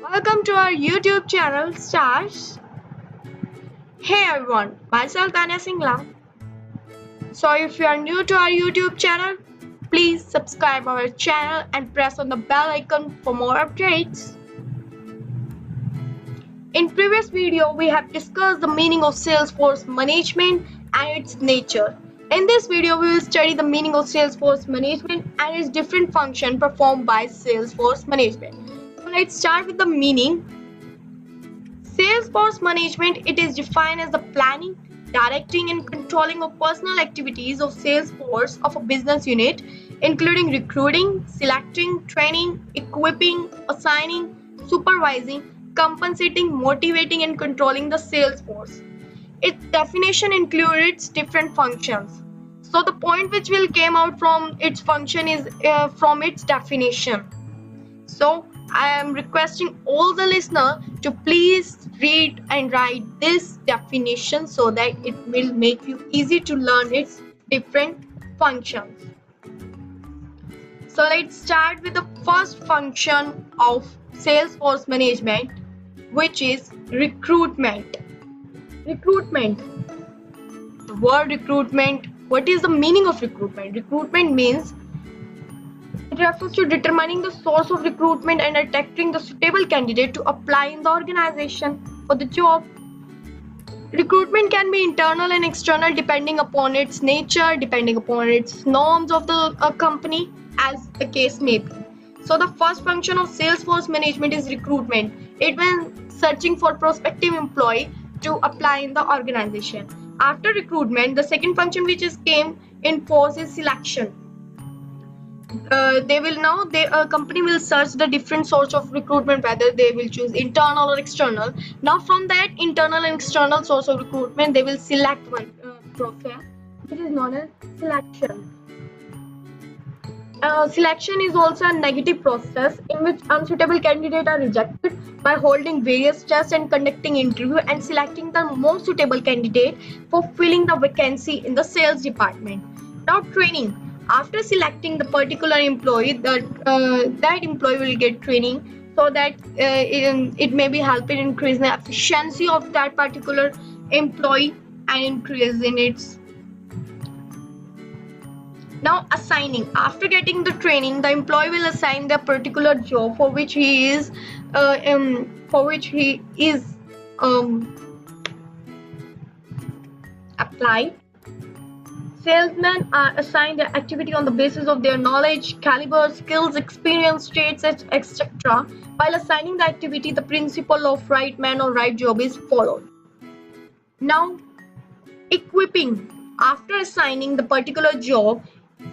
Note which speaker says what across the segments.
Speaker 1: Welcome to our YouTube channel, Stars. Hey everyone, myself Tanya Singla. So if you are new to our YouTube channel, please subscribe our channel and press on the bell icon for more updates. In previous video, we have discussed the meaning of Salesforce Management and its nature. In this video, we will study the meaning of Salesforce Management and its different functions performed by Salesforce Management. So let's start with the meaning. Salesforce management, it is defined as the planning, directing and controlling of personal activities of Salesforce of a business unit, including recruiting, selecting, training, equipping, assigning, supervising, compensating, motivating and controlling the Salesforce. Its definition includes different functions. So the point which will came out from its function is from its definition. So I am requesting all the listener to please read and write this definition so that it will make you easy to learn its different functions. So let's start with the first function of Salesforce management, which is recruitment. Recruitment. The word recruitment. What is the meaning of recruitment? Recruitment means it refers to determining the source of recruitment and attracting the suitable candidate to apply in the organization for the job. Recruitment can be internal and external depending upon its nature, depending upon its norms of the company, as the case may be. So the first function of Salesforce management is recruitment. It means searching for prospective employee to apply in the organization. After recruitment, the second function which is came in force is selection. Company will search the different source of recruitment, whether they will choose internal or external. Now from that internal and external source of recruitment, they will select one process which is known as selection. Selection is also a negative process in which unsuitable candidates are rejected by holding various tests and conducting interview and selecting the most suitable candidate for filling the vacancy in the sales department. Now training. After selecting the particular employee, that employee will get training so that it may be helping increase the efficiency of that particular employee and increase in its. Now assigning. After getting the training, the employee will assign the particular job for which he is applied. Salesmen are assigned their activity on the basis of their knowledge, caliber, skills, experience, traits, etc. While assigning the activity, the principle of right man or right job is followed. Now, equipping. After assigning the particular job,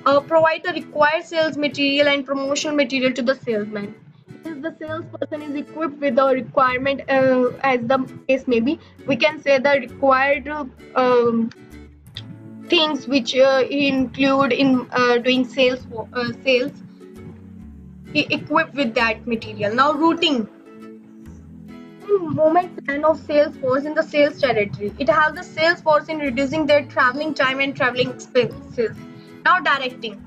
Speaker 1: provide the required sales material and promotional material to the salesman. If the salesperson is equipped with the requirement, as the case may be, we can say the required things which include in doing sales, equipped with that material. Now routing. Movement plan of Salesforce in the sales territory. It helps the sales force in reducing their traveling time and traveling expenses. Now directing.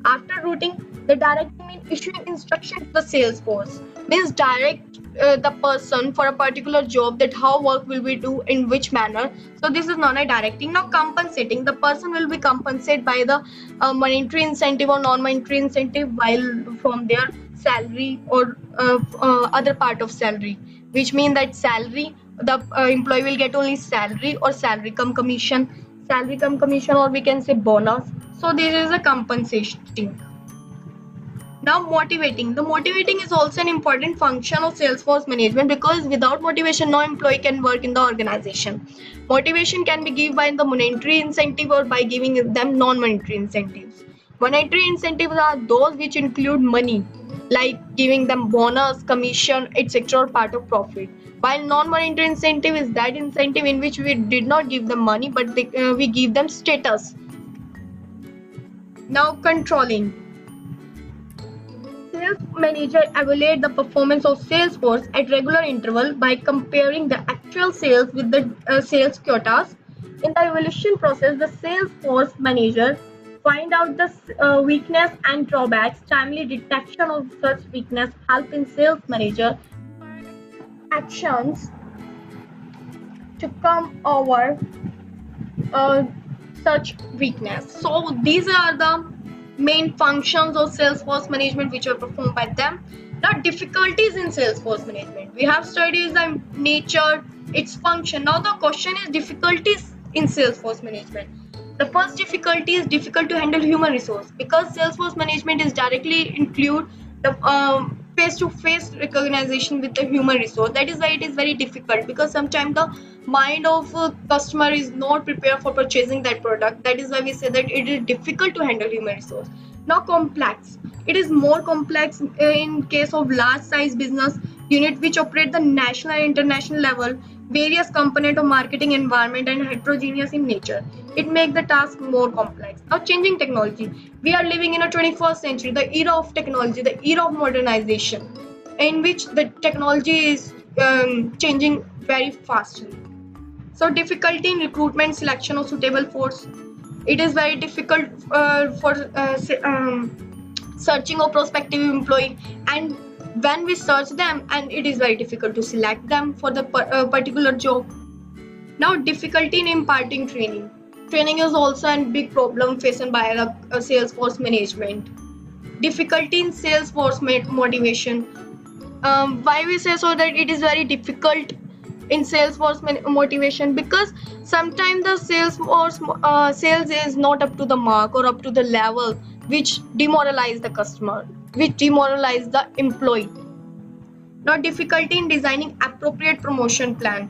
Speaker 1: After routing, the directing means issuing instruction to the sales force. Means direct the person for a particular job, that how work will be do in which manner. So this is known as directing. Now compensating. The person will be compensated by the monetary incentive or non-monetary incentive while from their salary or other part of salary, which means that salary, the employee will get only salary or salary cum commission, or we can say bonus. So this is a compensating. Now motivating. The motivating is also an important function of Salesforce management, because without motivation, no employee can work in the organization. Motivation can be given by the monetary incentive or by giving them non-monetary incentives. Monetary incentives are those which include money, like giving them bonus, commission, etc. or part of profit. While non-monetary incentive is that incentive in which we did not give them money, but we give them status. Now controlling. Sales manager evaluate the performance of Salesforce at regular interval by comparing the actual sales with the sales quotas. In the evaluation process, the Salesforce manager find out the weakness and drawbacks. Timely detection of such weakness help in sales manager actions to come over such weakness. So these are the main functions of Salesforce management which are performed by them. Now, difficulties in Salesforce management. We have studied the nature, its function. Now the question is difficulties in Salesforce management. The first difficulty is difficult to handle human resource, because Salesforce management is directly include the face-to-face recognition with the human resource. That is why it is very difficult, because sometimes the mind of a customer is not prepared for purchasing that product. That is why we say that it is difficult to handle human resource. Now, complex. It is more complex in case of large size business unit which operate the national and international level, various component of marketing environment and heterogeneous in nature. It makes the task more complex. Now, changing technology. We are living in a 21st century, the era of technology, the era of modernization, in which the technology is changing very fastly. So, difficulty in recruitment, selection of suitable force. It is very difficult for searching a prospective employee, and when we search them, and it is very difficult to select them for the particular job. Now, difficulty in imparting training. Training is also a big problem faced by the Salesforce management. Difficulty in Salesforce motivation. Why we say so that it is very difficult in Salesforce motivation, because sometimes the sales is not up to the mark or up to the level, which demoralize the customer, which demoralize the employee. Now, difficulty in designing appropriate promotion plan.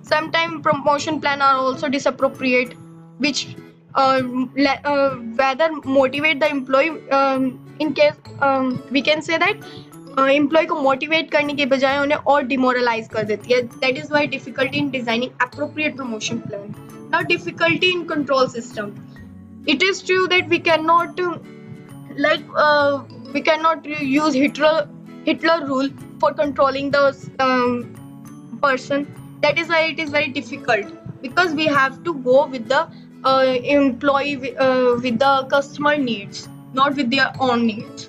Speaker 1: Sometimes promotion plan are also disappropriate, which whether motivate the employee, in case we can say that employ को motivate करने के बजाय उन्हें और demoralise कर देती है. That is why difficulty in designing appropriate promotion plan. Now, difficulty in control system. It is true that we cannot use Hitler rule for controlling the person. That is why it is very difficult, because we have to go with the employee with the customer needs, not with their own needs.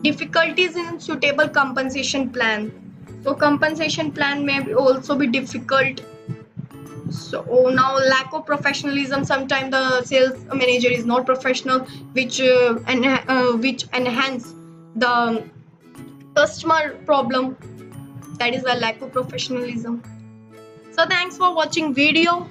Speaker 1: Difficulties in suitable compensation plan. So compensation plan may also be difficult. So now, lack of professionalism. Sometimes the sales manager is not professional, which enhance the customer problem. That is a lack of professionalism. So thanks for watching video.